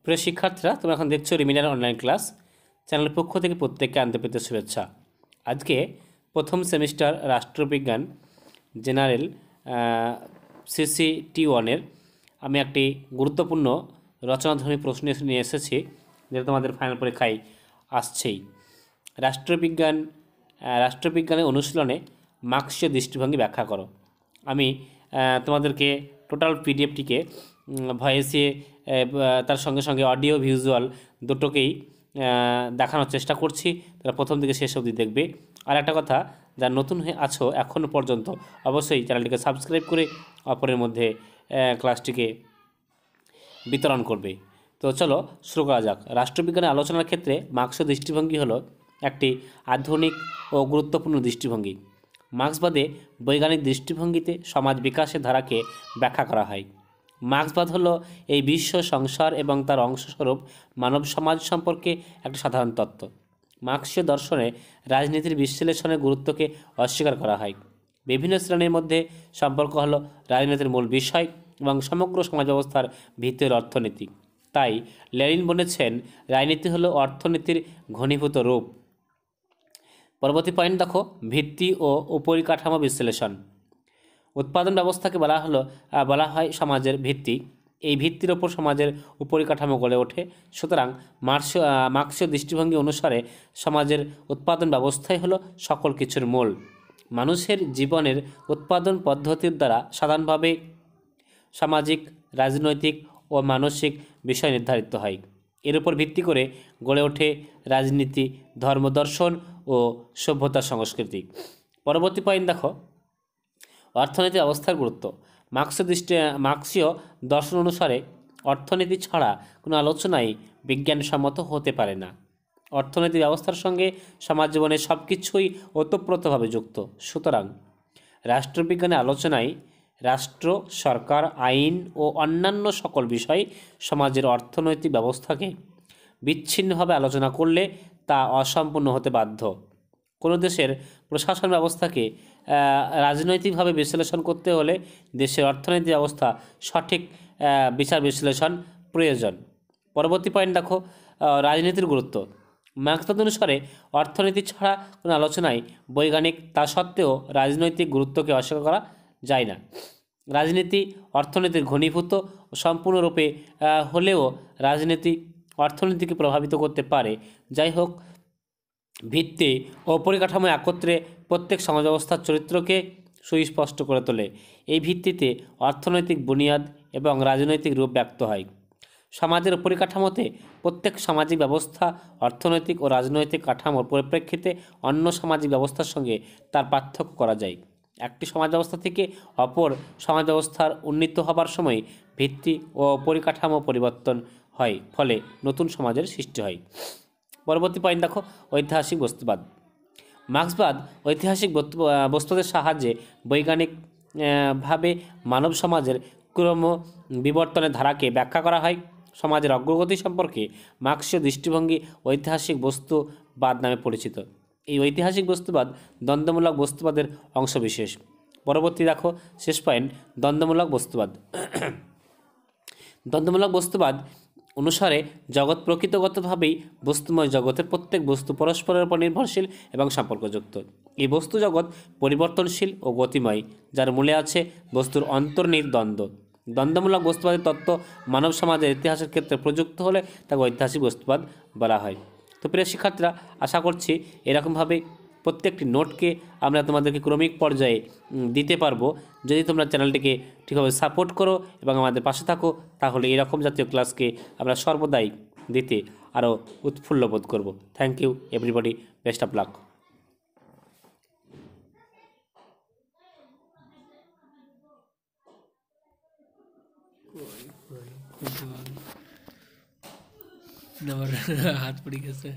প্রিয় শিক্ষার্থীরা, তোমরা এখন দেখছো রিমিনার অনলাইন ক্লাস চ্যানেলের পক্ষ থেকে প্রত্যেককে আন্তরিক শুভেচ্ছা। আজকে প্রথম সেমিস্টার রাষ্ট্রবিজ্ঞান জেনারেল সিসি T1 আমি একটি গুরুত্বপূর্ণ রচনাধর্মী প্রশ্ন নিয়ে এসেছি, যেটা তোমাদের ফাইনাল পরীক্ষায় আসছেই। রাষ্ট্রবিজ্ঞানের অনুশীলনে মার্ক্সীয় দৃষ্টিভঙ্গি ব্যাখ্যা করো। আমি তোমাদেরকে টোটাল পিডিএফটিকে ভয়েসে তার সঙ্গে সঙ্গে অডিও ভিজুয়াল দুটোকেই দেখানোর চেষ্টা করছি। তারা প্রথম থেকে শেষ অবধি দেখবে। আর একটা কথা, যারা নতুন হয়ে আছো এখনও পর্যন্ত, অবশ্যই চ্যানেলটিকে সাবস্ক্রাইব করে অপরের মধ্যে ক্লাসটিকে বিতরণ করবে। তো চলো শুরু করা যাক। রাষ্ট্রবিজ্ঞানের আলোচনার ক্ষেত্রে মার্ক্সীয় দৃষ্টিভঙ্গি হলো একটি আধুনিক ও গুরুত্বপূর্ণ দৃষ্টিভঙ্গি। মার্ক্সবাদে বৈজ্ঞানিক দৃষ্টিভঙ্গিতে সমাজ বিকাশের ধারাকে ব্যাখ্যা করা হয়। মার্ক্সবাদ হলো এই বিশ্ব সংসার এবং তার অংশস্বরূপ মানব সমাজ সম্পর্কে একটি সাধারণ তত্ত্ব। মার্ক্সীয় দর্শনে রাজনীতির বিশ্লেষণের গুরুত্বকে অস্বীকার করা হয়। বিভিন্ন শ্রেণীর মধ্যে সম্পর্ক হলো রাজনীতির মূল বিষয় এবং সমগ্র সমাজ ব্যবস্থার ভিত্তি অর্থনীতি। তাই লেনিন বলেছেন, রাজনীতি হলো অর্থনীতির ঘনীভূত রূপ। পরবর্তী পয়েন্ট দেখো, ভিত্তি ও উপরিকাঠামো বিশ্লেষণ। উৎপাদন ব্যবস্থাকে বলা হয় সমাজের ভিত্তি। এই ভিত্তির ওপর সমাজের উপরিকাঠামো গড়ে ওঠে। সুতরাং মার্ক্সীয় দৃষ্টিভঙ্গি অনুসারে সমাজের উৎপাদন ব্যবস্থাই হলো সকল কিছুর মূল। মানুষের জীবনের উৎপাদন পদ্ধতির দ্বারা সাধারণভাবে সামাজিক, রাজনৈতিক ও মানসিক বিষয় নির্ধারিত হয়। এর উপর ভিত্তি করে গড়ে ওঠে রাজনীতি, ধর্মদর্শন ও সভ্যতা সংস্কৃতি। পরবর্তী পয়েন্ট দেখো, অর্থনীতি ব্যবস্থার গুরুত্ব। মার্ক্সীয় দর্শন অনুসারে অর্থনীতি ছাড়া কোনো আলোচনাই বিজ্ঞানসম্মত হতে পারে না। অর্থনীতি ব্যবস্থার সঙ্গে সমাজ জীবনের সব কিছুই ওতপ্রোতভাবে যুক্ত। সুতরাং রাষ্ট্রবিজ্ঞানের আলোচনায় রাষ্ট্র, সরকার, আইন ও অন্যান্য সকল বিষয় সমাজের অর্থনৈতিক ব্যবস্থাকে বিচ্ছিন্নভাবে আলোচনা করলে তা অসম্পূর্ণ হতে বাধ্য। কোনো দেশের প্রশাসন ব্যবস্থাকে রাজনৈতিকভাবে বিশ্লেষণ করতে হলে দেশের অর্থনৈতিক ব্যবস্থা সঠিক বিচার বিশ্লেষণ প্রয়োজন। পরবর্তী পয়েন্ট দেখো, রাজনীতির গুরুত্ব। মার্ক্সবাদ অনুসারে অর্থনীতি ছাড়া কোনো আলোচনায় বৈজ্ঞানিক, তা সত্ত্বেও রাজনৈতিক গুরুত্বকে অস্বীকার করা যায় না। রাজনীতি অর্থনীতির ঘনীভূত সম্পূর্ণরূপে হলেও রাজনীতি অর্থনীতিকে প্রভাবিত করতে পারে। যাই হোক, ভিত্তি ও পরিকাঠামো একত্রে প্রত্যেক সমাজ ব্যবস্থার চরিত্রকে সুস্পষ্ট করে তোলে। এই ভিত্তিতে অর্থনৈতিক বুনিয়াদ এবং রাজনৈতিক রূপ ব্যক্ত হয়। সমাজের পরিকাঠামোতে প্রত্যেক সামাজিক ব্যবস্থা অর্থনৈতিক ও রাজনৈতিক কাঠামোর পরিপ্রেক্ষিতে অন্য সামাজিক ব্যবস্থার সঙ্গে তার পার্থক্য করা যায়। একটি সমাজ ব্যবস্থা থেকে অপর সমাজ ব্যবস্থার উন্নীত হবার সময় ভিত্তি ও পরিকাঠামো পরিবর্তন হয়, ফলে নতুন সমাজের সৃষ্টি হয়। পরবর্তী পয়েন্ট দেখো, ঐতিহাসিক বস্তুবাদ। মার্ক্সবাদ ঐতিহাসিক বস্তুদের সাহায্যে বৈজ্ঞানিক ভাবে মানব সমাজের ক্রম বিবর্তনের ধারাকে ব্যাখ্যা করা হয়। সমাজের অগ্রগতি সম্পর্কে মার্ক্সীয় দৃষ্টিভঙ্গি ঐতিহাসিক বস্তুবাদ নামে পরিচিত। এই ঐতিহাসিক বস্তুবাদ দ্বন্দ্বমূলক বস্তুবাদের অংশবিশেষ। পরবর্তী দেখো, শেষ পয়েন্ট, দ্বন্দ্বমূলক বস্তুবাদ। দ্বন্দ্বমূলক বস্তুবাদ অনুসারে জগৎ প্রকৃতিগতভাবেই বস্তুময়। জগতের প্রত্যেক বস্তু পরস্পরের উপর নির্ভরশীল এবং সম্পর্কযুক্ত। এই বস্তু জগৎ পরিবর্তনশীল ও গতিময়, যার মূলে আছে বস্তুর অন্তর্নিহিত দ্বন্দ্ব। দ্বন্দ্বমূলক বস্তুবাদের তত্ত্ব মানব সমাজের ইতিহাসের ক্ষেত্রে প্রযুক্ত হলে তাকে ঐতিহাসিক বস্তুবাদ বলা হয়। তো প্রিয় শিক্ষার্থীরা, আশা করছি এরকমভাবে প্রত্যেকটি নোটকে আমরা তোমাদেরকে ক্রমিক পর্যায়ে দিতে পারবো। যদি তোমরা চ্যানেলটিকে ঠিকভাবে সাপোর্ট করো এবং আমাদের পাশে থাকো, তাহলে এরকম জাতীয় ক্লাসকে আমরা সর্বদাই দিতে আরও উৎফুল্ল বোধ করব। Thank you everybody, best of luck. হাত পড়ে গেছে।